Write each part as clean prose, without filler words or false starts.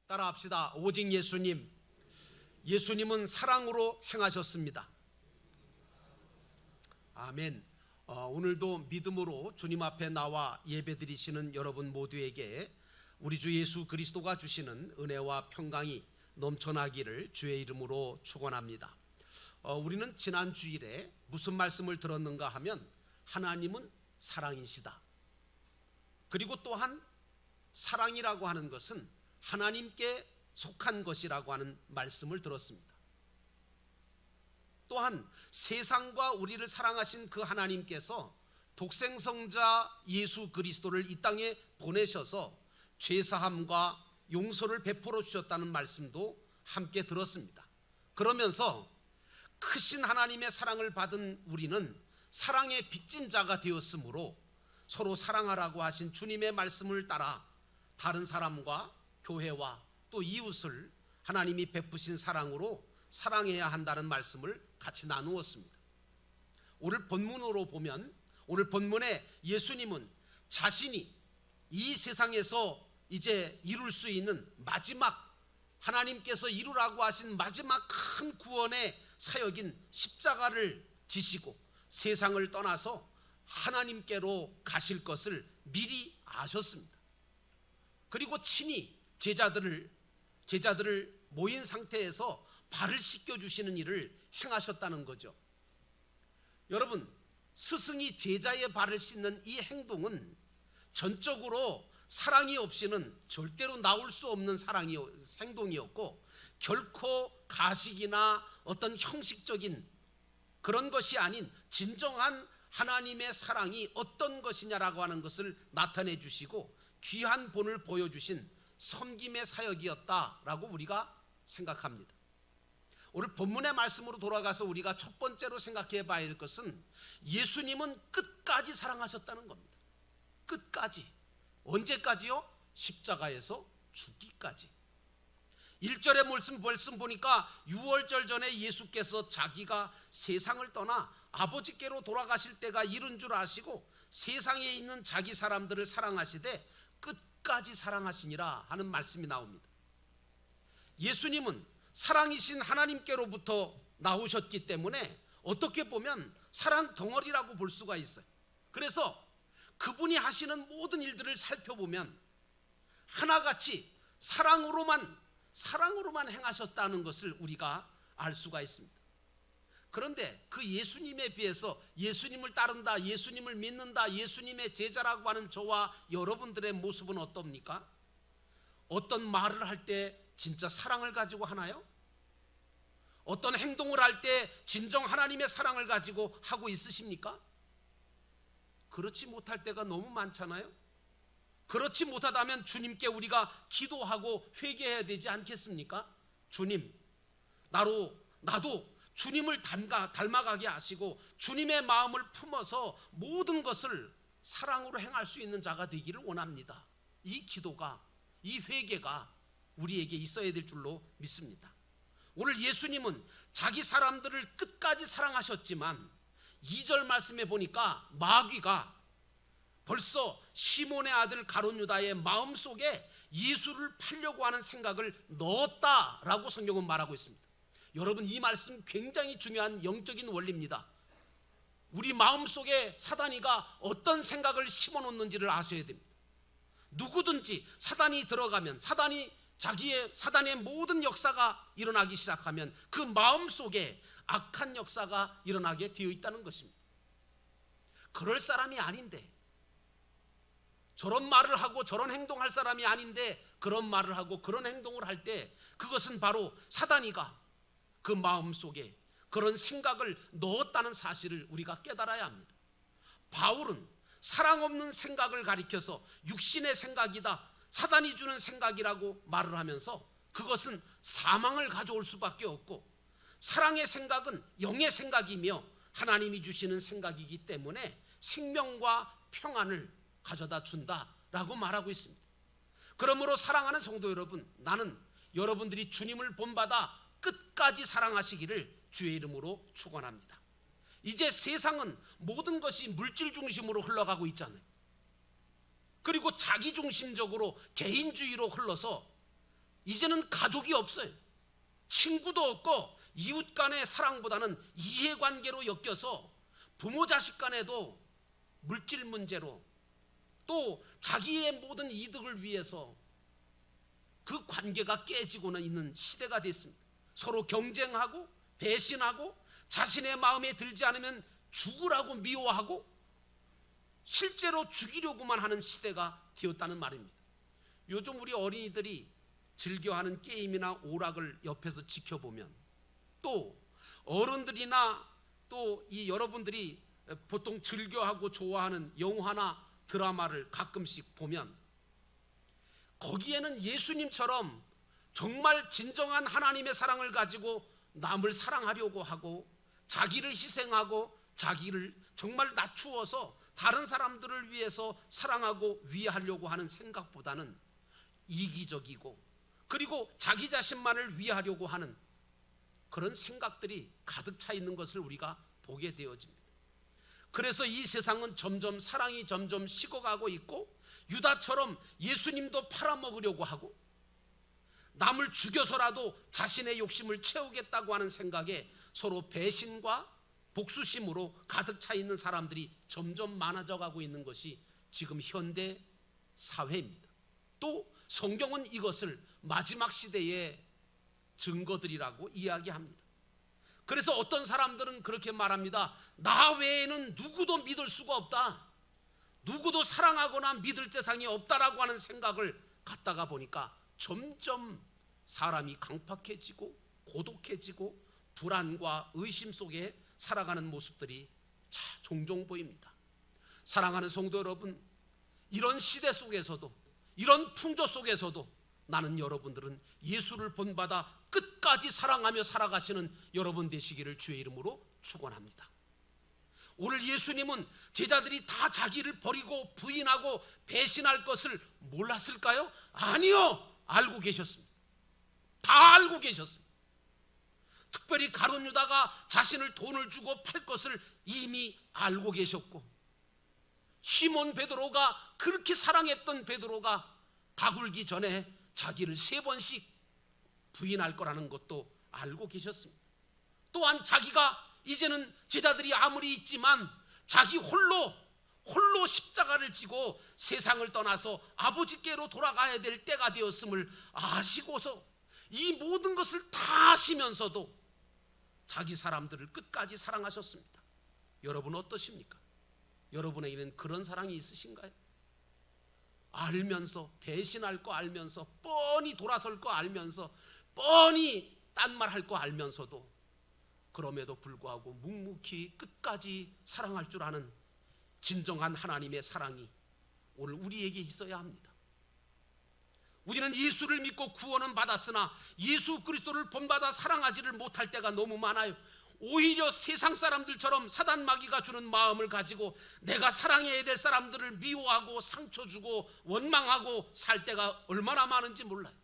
따라합시다. 오직 예수님. 예수님은 사랑으로 행하셨습니다. 아멘. 오늘도 믿음으로 주님 앞에 나와 예배드리시는 여러분 모두에게 우리 주 예수 그리스도가 주시는 은혜와 평강이 넘쳐나기를 주의 이름으로 축원합니다. 우리는 지난 주일에 무슨 말씀을 들었는가 하면 하나님은 사랑이시다. 그리고 또한 사랑이라고 하는 것은 하나님께 속한 것이라고 하는 말씀을 들었습니다. 또한 세상과 우리를 사랑하신 그 하나님께서 독생성자 예수 그리스도를 이 땅에 보내셔서 죄사함과 용서를 베풀어 주셨다는 말씀도 함께 들었습니다. 그러면서 크신 하나님의 사랑을 받은 우리는 사랑의 빚진 자가 되었으므로 서로 사랑하라고 하신 주님의 말씀을 따라 다른 사람과 교회와 또 이웃을 하나님이 베푸신 사랑으로 사랑해야 한다는 말씀을 같이 나누었습니다. 오늘 본문으로 보면 오늘 본문에 예수님은 자신이 이 세상에서 이제 이룰 수 있는 마지막 하나님께서 이루라고 하신 마지막 큰 구원의 사역인 십자가를 지시고 세상을 떠나서 하나님께로 가실 것을 미리 아셨습니다. 그리고 친히 제자들을 모인 상태에서 발을 씻겨주시는 일을 행하셨다는 거죠. 여러분, 스승이 제자의 발을 씻는 이 행동은 전적으로 사랑이 없이는 절대로 나올 수 없는 행동이었고 결코 가식이나 어떤 형식적인 그런 것이 아닌 진정한 하나님의 사랑이 어떤 것이냐라고 하는 것을 나타내 주시고 귀한 본을 보여주신 섬김의 사역이었다라고 우리가 생각합니다. 오늘 본문의 말씀으로 돌아가서 우리가 첫 번째로 생각해 봐야 할 것은 예수님은 끝까지 사랑하셨다는 겁니다. 끝까지. 언제까지요? 십자가에서 죽기까지. 1절의 말씀 보니까 유월절 전에 예수께서 자기가 세상을 떠나 아버지께로 돌아가실 때가 이른 줄 아시고 세상에 있는 자기 사람들을 사랑하시되 끝까지 사랑하시니라 하는 말씀이 나옵니다. 예수님은 사랑이신 하나님께로부터 나오셨기 때문에 어떻게 보면 사랑 덩어리라고 볼 수가 있어요. 그래서 그분이 하시는 모든 일들을 살펴보면 하나같이 사랑으로만 행하셨다는 것을 우리가 알 수가 있습니다. 그런데 그 예수님에 비해서 예수님을 따른다, 예수님을 믿는다, 예수님의 제자라고 하는 저와 여러분들의 모습은 어떻습니까? 어떤 말을 할 때 진짜 사랑을 가지고 하나요? 어떤 행동을 할 때 진정 하나님의 사랑을 가지고 하고 있으십니까? 그렇지 못할 때가 너무 많잖아요. 그렇지 못하다면 주님께 우리가 기도하고 회개해야 되지 않겠습니까? 주님, 나도 주님을 닮아가게 하시고 주님의 마음을 품어서 모든 것을 사랑으로 행할 수 있는 자가 되기를 원합니다. 이 기도가, 이 회개가 우리에게 있어야 될 줄로 믿습니다. 오늘 예수님은 자기 사람들을 끝까지 사랑하셨지만 2절 말씀에 보니까 마귀가 벌써 시몬의 아들 가룟 유다의 마음속에 예수를 팔려고 하는 생각을 넣었다라고 성경은 말하고 있습니다. 여러분, 이 말씀 굉장히 중요한 영적인 원리입니다. 우리 마음속에 사단이가 어떤 생각을 심어놓는지를 아셔야 됩니다. 누구든지 사단이 들어가면 사단의 모든 역사가 일어나기 시작하면 그 마음속에 악한 역사가 일어나게 되어 있다는 것입니다. 그럴 사람이 아닌데, 저런 말을 하고 저런 행동할 사람이 아닌데 그런 말을 하고 그런 행동을 할 때 그것은 바로 사단이가 그 마음속에 그런 생각을 넣었다는 사실을 우리가 깨달아야 합니다. 바울은 사랑 없는 생각을 가리켜서 육신의 생각이다, 사단이 주는 생각이라고 말을 하면서 그것은 사망을 가져올 수밖에 없고 사랑의 생각은 영의 생각이며 하나님이 주시는 생각이기 때문에 생명과 평안을 가져다 준다라고 말하고 있습니다. 그러므로 사랑하는 성도 여러분, 나는 여러분들이 주님을 본받아 끝까지 사랑하시기를 주의 이름으로 축원합니다. 이제 세상은 모든 것이 물질 중심으로 흘러가고 있잖아요. 그리고 자기 중심적으로 개인주의로 흘러서 이제는 가족이 없어요. 친구도 없고 이웃 간의 사랑보다는 이해관계로 엮여서 부모 자식 간에도 물질 문제로 또 자기의 모든 이득을 위해서 그 관계가 깨지고는 있는 시대가 됐습니다. 서로 경쟁하고 배신하고 자신의 마음에 들지 않으면 죽으라고 미워하고 실제로 죽이려고만 하는 시대가 되었다는 말입니다. 요즘 우리 어린이들이 즐겨하는 게임이나 오락을 옆에서 지켜보면 또 어른들이나 또 이 여러분들이 보통 즐겨하고 좋아하는 영화나 드라마를 가끔씩 보면 거기에는 예수님처럼 정말 진정한 하나님의 사랑을 가지고 남을 사랑하려고 하고 자기를 희생하고 자기를 정말 낮추어서 다른 사람들을 위해서 사랑하고 위하려고 하는 생각보다는 이기적이고 그리고 자기 자신만을 위하려고 하는 그런 생각들이 가득 차 있는 것을 우리가 보게 되어집니다. 그래서 이 세상은 점점 사랑이 점점 식어가고 있고 유다처럼 예수님도 팔아먹으려고 하고 남을 죽여서라도 자신의 욕심을 채우겠다고 하는 생각에 서로 배신과 복수심으로 가득 차 있는 사람들이 점점 많아져 가고 있는 것이 지금 현대 사회입니다. 또 성경은 이것을 마지막 시대의 증거들이라고 이야기합니다. 그래서 어떤 사람들은 그렇게 말합니다. 나 외에는 누구도 믿을 수가 없다. 누구도 사랑하거나 믿을 대상이 없다라고 하는 생각을 갖다가 보니까 점점 사람이 강팍해지고 고독해지고 불안과 의심 속에 살아가는 모습들이 종종 보입니다. 사랑하는 성도 여러분, 이런 시대 속에서도 이런 풍조 속에서도 나는 여러분들은 예수를 본받아 끝까지 사랑하며 살아가시는 여러분 되시기를 주의 이름으로 축원합니다. 오늘 예수님은 제자들이 다 자기를 버리고 부인하고 배신할 것을 몰랐을까요? 아니요, 알고 계셨습니다. 다 알고 계셨습니다. 특별히 가룟 유다가 자신을 돈을 주고 팔 것을 이미 알고 계셨고 시몬 베드로가 그렇게 사랑했던 베드로가 다 굴기 전에 자기를 3번씩 부인할 거라는 것도 알고 계셨습니다. 또한 자기가 이제는 제자들이 아무리 있지만 자기 홀로 십자가를 지고 세상을 떠나서 아버지께로 돌아가야 될 때가 되었음을 아시고서 이 모든 것을 다 아시면서도 자기 사람들을 끝까지 사랑하셨습니다. 여러분 어떠십니까? 여러분에게는 그런 사랑이 있으신가요? 알면서 배신할 거 알면서 뻔히 돌아설 거 알면서 뻔히 딴 말 할 거 알면서도 그럼에도 불구하고 묵묵히 끝까지 사랑할 줄 아는 진정한 하나님의 사랑이 오늘 우리에게 있어야 합니다. 우리는 예수를 믿고 구원은 받았으나 예수 그리스도를 본받아 사랑하지를 못할 때가 너무 많아요. 오히려 세상 사람들처럼 사단 마귀가 주는 마음을 가지고 내가 사랑해야 될 사람들을 미워하고 상처 주고 원망하고 살 때가 얼마나 많은지 몰라요.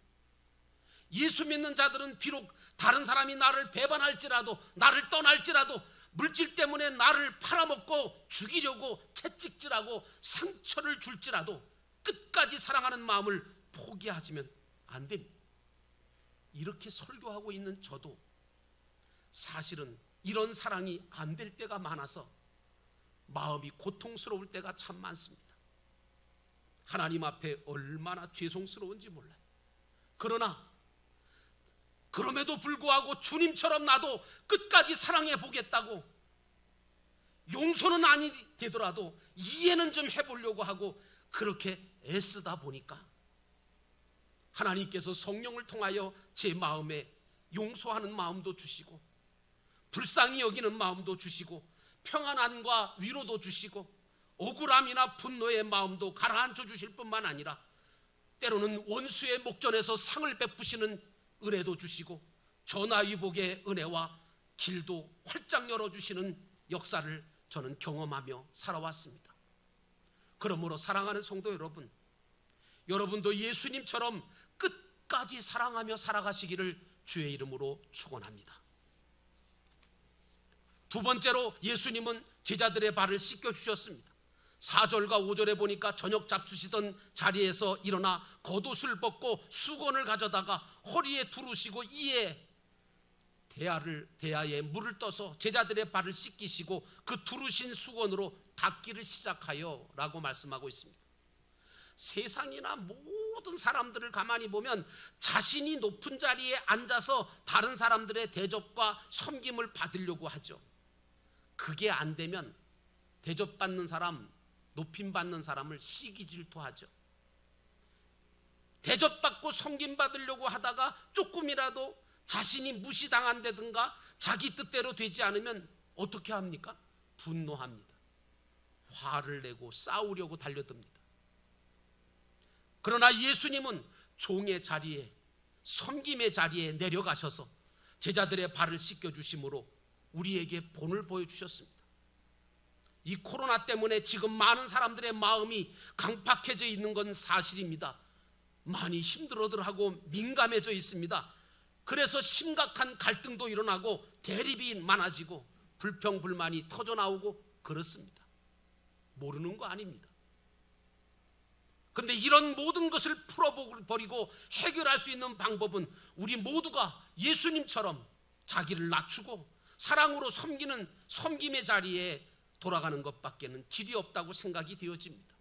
예수 믿는 자들은 비록 다른 사람이 나를 배반할지라도 나를 떠날지라도 물질 때문에 나를 팔아먹고 죽이려고 채찍질하고 상처를 줄지라도 끝까지 사랑하는 마음을 포기하지면 안 됩니다. 이렇게 설교하고 있는 저도 사실은 이런 사랑이 안 될 때가 많아서 마음이 고통스러울 때가 참 많습니다. 하나님 앞에 얼마나 죄송스러운지 몰라요. 그러나 그럼에도 불구하고 주님처럼 나도 끝까지 사랑해 보겠다고 용서는 아니 되더라도 이해는 좀 해보려고 하고 그렇게 애쓰다 보니까 하나님께서 성령을 통하여 제 마음에 용서하는 마음도 주시고 불쌍히 여기는 마음도 주시고 평안함과 위로도 주시고 억울함이나 분노의 마음도 가라앉혀 주실 뿐만 아니라 때로는 원수의 목전에서 상을 베푸시는 은혜도 주시고 전화위복의 은혜와 길도 활짝 열어주시는 역사를 저는 경험하며 살아왔습니다. 그러므로 사랑하는 성도 여러분, 여러분도 예수님처럼 끝까지 사랑하며 살아가시기를 주의 이름으로 축원합니다. 두 번째로 예수님은 제자들의 발을 씻겨주셨습니다. 4절과 5절에 보니까 저녁 잡수시던 자리에서 일어나 겉옷을 벗고 수건을 가져다가 허리에 두르시고 이에 대야에 물을 떠서 제자들의 발을 씻기시고 그 두르신 수건으로 닦기를 시작하여 라고 말씀하고 있습니다. 세상이나 모든 사람들을 가만히 보면 자신이 높은 자리에 앉아서 다른 사람들의 대접과 섬김을 받으려고 하죠. 그게 안 되면 대접받는 사람, 높임받는 사람을 시기 질투하죠. 대접받고 섬김받으려고 하다가 조금이라도 자신이 무시당한다든가 자기 뜻대로 되지 않으면 어떻게 합니까? 분노합니다. 화를 내고 싸우려고 달려듭니다. 그러나 예수님은 종의 자리에, 섬김의 자리에 내려가셔서 제자들의 발을 씻겨주심으로 우리에게 본을 보여주셨습니다. 이 코로나 때문에 지금 많은 사람들의 마음이 강팍해져 있는 건 사실입니다. 많이 힘들어들하고 민감해져 있습니다. 그래서 심각한 갈등도 일어나고 대립이 많아지고 불평불만이 터져나오고 그렇습니다. 모르는 거 아닙니다. 그런데 이런 모든 것을 풀어버리고 해결할 수 있는 방법은 우리 모두가 예수님처럼 자기를 낮추고 사랑으로 섬기는 섬김의 자리에 돌아가는 것밖에는 길이 없다고 생각이 되어집니다.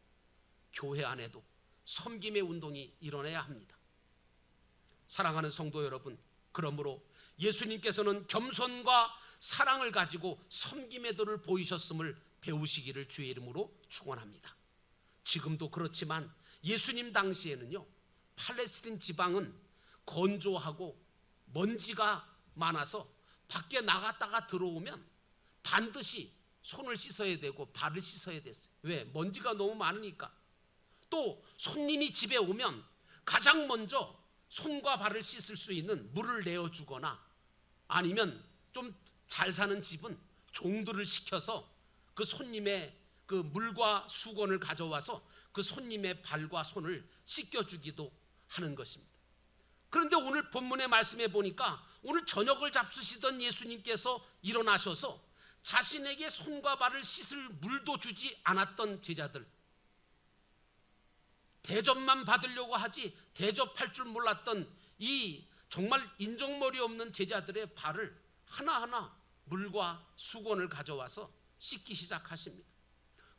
교회 안에도 섬김의 운동이 일어나야 합니다. 사랑하는 성도 여러분, 그러므로 예수님께서는 겸손과 사랑을 가지고 섬김의 도를 보이셨음을 배우시기를 주의 이름으로 축원합니다. 지금도 그렇지만 예수님 당시에는요, 팔레스틴 지방은 건조하고 먼지가 많아서 밖에 나갔다가 들어오면 반드시 손을 씻어야 되고 발을 씻어야 됐어요. 왜? 먼지가 너무 많으니까. 또 손님이 집에 오면 가장 먼저 손과 발을 씻을 수 있는 물을 내어주거나 아니면 좀 잘 사는 집은 종들을 시켜서 그 손님의 그 물과 수건을 가져와서 그 손님의 발과 손을 씻겨주기도 하는 것입니다. 그런데 오늘 본문의 말씀에 보니까 오늘 저녁을 잡수시던 예수님께서 일어나셔서 자신에게 손과 발을 씻을 물도 주지 않았던 제자들, 대접만 받으려고 하지 대접할 줄 몰랐던 이 정말 인정머리 없는 제자들의 발을 하나하나 물과 수건을 가져와서 씻기 시작하십니다.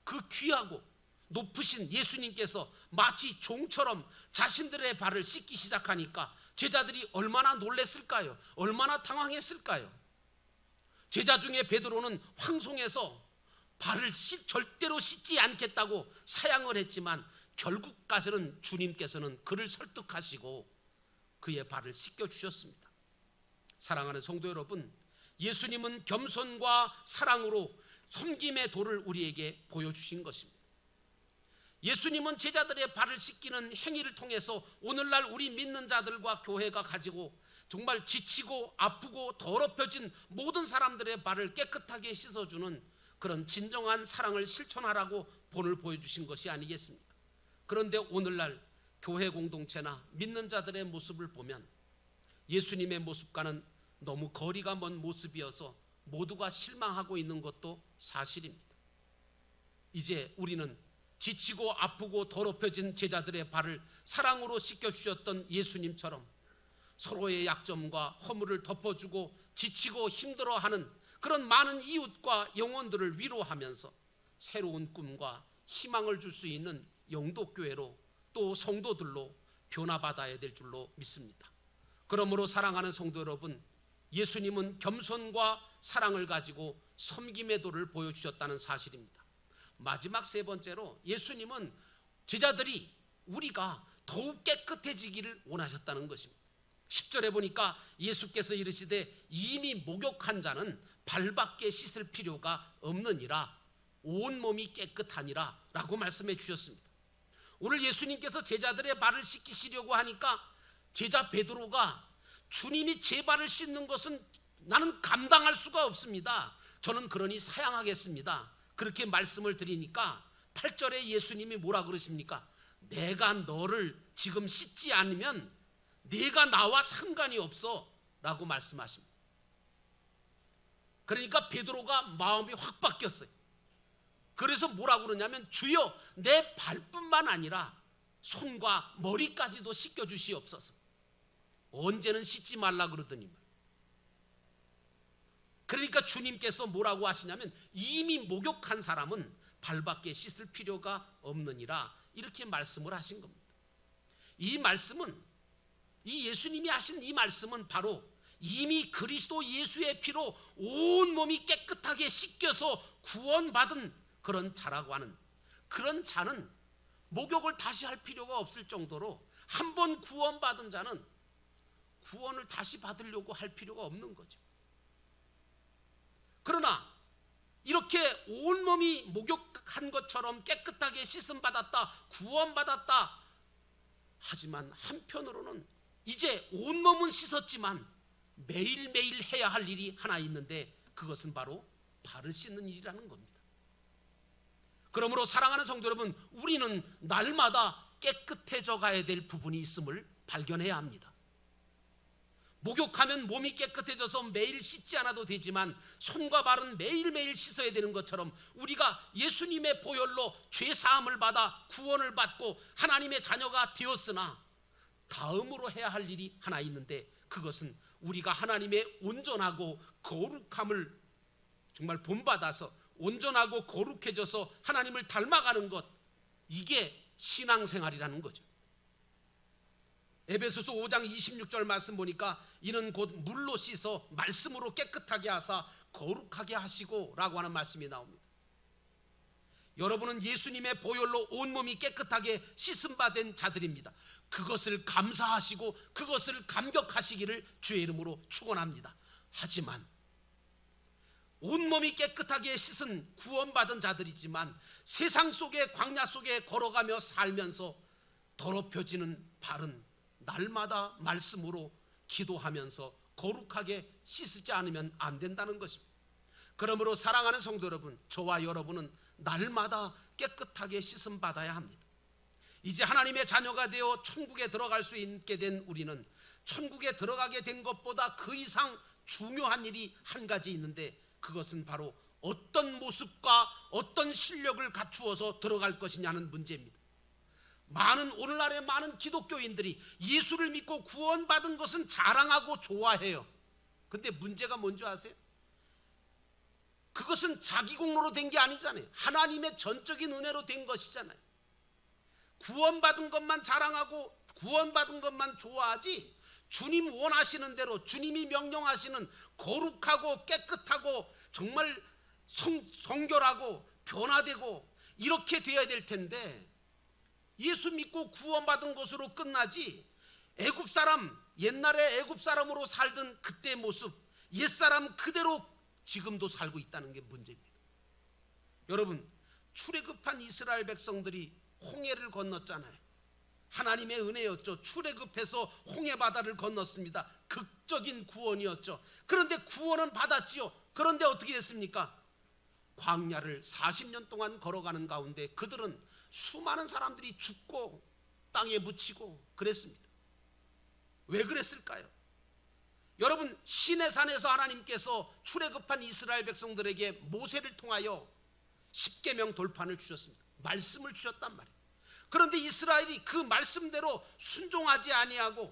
그 귀하고 높으신 예수님께서 마치 종처럼 자신들의 발을 씻기 시작하니까 제자들이 얼마나 놀랬을까요? 얼마나 당황했을까요? 제자 중에 베드로는 황송해서 발을 절대로 씻지 않겠다고 사양을 했지만 결국까지는 주님께서는 그를 설득하시고 그의 발을 씻겨주셨습니다. 사랑하는 성도 여러분, 예수님은 겸손과 사랑으로 섬김의 도를 우리에게 보여주신 것입니다. 예수님은 제자들의 발을 씻기는 행위를 통해서 오늘날 우리 믿는 자들과 교회가 가지고 정말 지치고 아프고 더럽혀진 모든 사람들의 발을 깨끗하게 씻어주는 그런 진정한 사랑을 실천하라고 본을 보여주신 것이 아니겠습니까? 그런데 오늘날 교회 공동체나 믿는 자들의 모습을 보면 예수님의 모습과는 너무 거리가 먼 모습이어서 모두가 실망하고 있는 것도 사실입니다. 이제 우리는 지치고 아프고 더럽혀진 제자들의 발을 사랑으로 씻겨주셨던 예수님처럼 서로의 약점과 허물을 덮어주고 지치고 힘들어하는 그런 많은 이웃과 영혼들을 위로하면서 새로운 꿈과 희망을 줄 수 있는 영도교회로 또 성도들로 변화받아야 될 줄로 믿습니다. 그러므로 사랑하는 성도 여러분, 예수님은 겸손과 사랑을 가지고 섬김의 도를 보여주셨다는 사실입니다. 마지막 세 번째로 예수님은 제자들이 우리가 더욱 깨끗해지기를 원하셨다는 것입니다. 10절에 보니까 예수께서 이르시되 이미 목욕한 자는 발밖에 씻을 필요가 없느니라 온몸이 깨끗하니라 라고 말씀해 주셨습니다. 오늘 예수님께서 제자들의 발을 씻기시려고 하니까 제자 베드로가 주님이 제 발을 씻는 것은 나는 감당할 수가 없습니다. 저는 그러니 사양하겠습니다. 그렇게 말씀을 드리니까 8절에 예수님이 뭐라 그러십니까? 내가 너를 지금 씻지 않으면 네가 나와 상관이 없어 라고 말씀하십니다. 그러니까 베드로가 마음이 확 바뀌었어요. 그래서 뭐라고 그러냐면 주여 내 발뿐만 아니라 손과 머리까지도 씻겨주시옵소서. 언제는 씻지 말라 그러더니만. 그러니까 주님께서 뭐라고 하시냐면 이미 목욕한 사람은 발밖에 씻을 필요가 없느니라, 이렇게 말씀을 하신 겁니다. 이 말씀은, 이 예수님이 하신 이 말씀은 바로 이미 그리스도 예수의 피로 온몸이 깨끗하게 씻겨서 구원받은 그런 자라고 하는, 그런 자는 목욕을 다시 할 필요가 없을 정도로 한 번 구원받은 자는 구원을 다시 받으려고 할 필요가 없는 거죠. 그러나 이렇게 온몸이 목욕한 것처럼 깨끗하게 씻음받았다, 구원받았다 하지만 한편으로는 이제 온몸은 씻었지만 매일매일 해야 할 일이 하나 있는데, 그것은 바로 발을 씻는 일이라는 겁니다. 그러므로 사랑하는 성도 여러분, 우리는 날마다 깨끗해져 가야 될 부분이 있음을 발견해야 합니다. 목욕하면 몸이 깨끗해져서 매일 씻지 않아도 되지만 손과 발은 매일매일 씻어야 되는 것처럼, 우리가 예수님의 보혈로 죄사함을 받아 구원을 받고 하나님의 자녀가 되었으나 다음으로 해야 할 일이 하나 있는데, 그것은 우리가 하나님의 온전하고 거룩함을 정말 본받아서 온전하고 거룩해져서 하나님을 닮아가는 것, 이게 신앙생활이라는 거죠. 에베소서 5장 26절 말씀 보니까 이는 곧 물로 씻어 말씀으로 깨끗하게 하사 거룩하게 하시고 라고 하는 말씀이 나옵니다. 여러분은 예수님의 보혈로 온몸이 깨끗하게 씻음받은 자들입니다. 그것을 감사하시고 그것을 감격하시기를 주의 이름으로 축원합니다. 하지만 온몸이 깨끗하게 씻은 구원받은 자들이지만 세상 속에, 광야 속에 걸어가며 살면서 더럽혀지는 발은 날마다 말씀으로 기도하면서 거룩하게 씻지 않으면 안 된다는 것입니다. 그러므로 사랑하는 성도 여러분, 저와 여러분은 날마다 깨끗하게 씻음 받아야 합니다. 이제 하나님의 자녀가 되어 천국에 들어갈 수 있게 된 우리는 천국에 들어가게 된 것보다 그 이상 중요한 일이 한 가지 있는데, 그것은 바로 어떤 모습과 어떤 실력을 갖추어서 들어갈 것이냐는 문제입니다. 오늘날의 많은 기독교인들이 예수를 믿고 구원받은 것은 자랑하고 좋아해요. 근데 문제가 뭔지 아세요? 그것은 자기 공로로 된 게 아니잖아요. 하나님의 전적인 은혜로 된 것이잖아요. 구원받은 것만 자랑하고 구원받은 것만 좋아하지, 주님 원하시는 대로 주님이 명령하시는 거룩하고 깨끗하고 정말 성결하고 변화되고 이렇게 되어야 될 텐데, 예수 믿고 구원받은 것으로 끝나지 애굽 사람, 옛날에 애굽 사람으로 살던 그때의 모습, 옛사람 그대로 지금도 살고 있다는 게 문제입니다. 여러분, 출애굽한 이스라엘 백성들이 홍해를 건넜잖아요. 하나님의 은혜였죠. 출애굽해서 홍해 바다를 건넜습니다. 극적인 구원이었죠. 그런데 구원은 받았지요. 그런데 어떻게 됐습니까? 광야를 40년 동안 걸어가는 가운데 그들은 수많은 사람들이 죽고 땅에 묻히고 그랬습니다. 왜 그랬을까요? 여러분, 시내산에서 하나님께서 출애굽한 이스라엘 백성들에게 모세를 통하여 십계명 돌판을 주셨습니다. 말씀을 주셨단 말이에요. 그런데 이스라엘이 그 말씀대로 순종하지 아니하고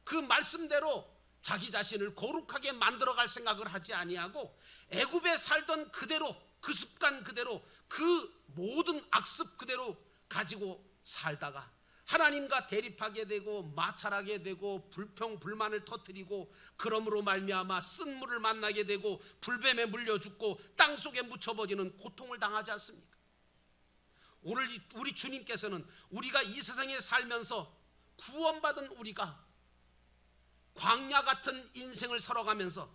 그 말씀대로 자기 자신을 거룩하게 만들어갈 생각을 하지 아니하고 애굽에 살던 그대로, 그 습관 그대로, 그 모든 악습 그대로 가지고 살다가 하나님과 대립하게 되고 마찰하게 되고 불평 불만을 터뜨리고, 그러므로 말미암아 쓴물을 만나게 되고 불뱀에 물려 죽고 땅 속에 묻혀버리는 고통을 당하지 않습니까? 오늘 우리 주님께서는 우리가 이 세상에 살면서 구원받은 우리가 광야 같은 인생을 살아가면서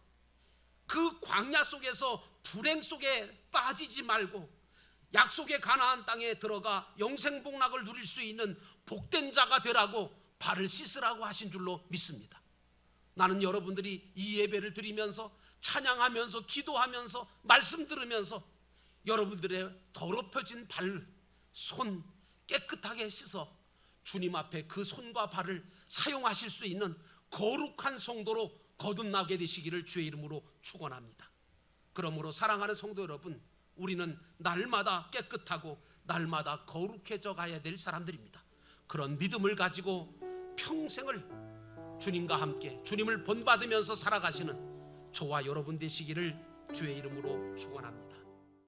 그 광야 속에서 불행 속에 빠지지 말고 약속의 가나안 땅에 들어가 영생복락을 누릴 수 있는 복된 자가 되라고 발을 씻으라고 하신 줄로 믿습니다. 나는 여러분들이 이 예배를 드리면서 찬양하면서 기도하면서 말씀 들으면서 여러분들의 더럽혀진 발, 손 깨끗하게 씻어 주님 앞에 그 손과 발을 사용하실 수 있는 거룩한 성도로 거듭나게 되시기를 주의 이름으로 축원합니다. 그러므로 사랑하는 성도 여러분, 우리는 날마다 깨끗하고 날마다 거룩해져 가야 될 사람들입니다. 그런 믿음을 가지고 평생을 주님과 함께 주님을 본받으면서 살아가시는 저와 여러분 되시기를 주의 이름으로 축원합니다.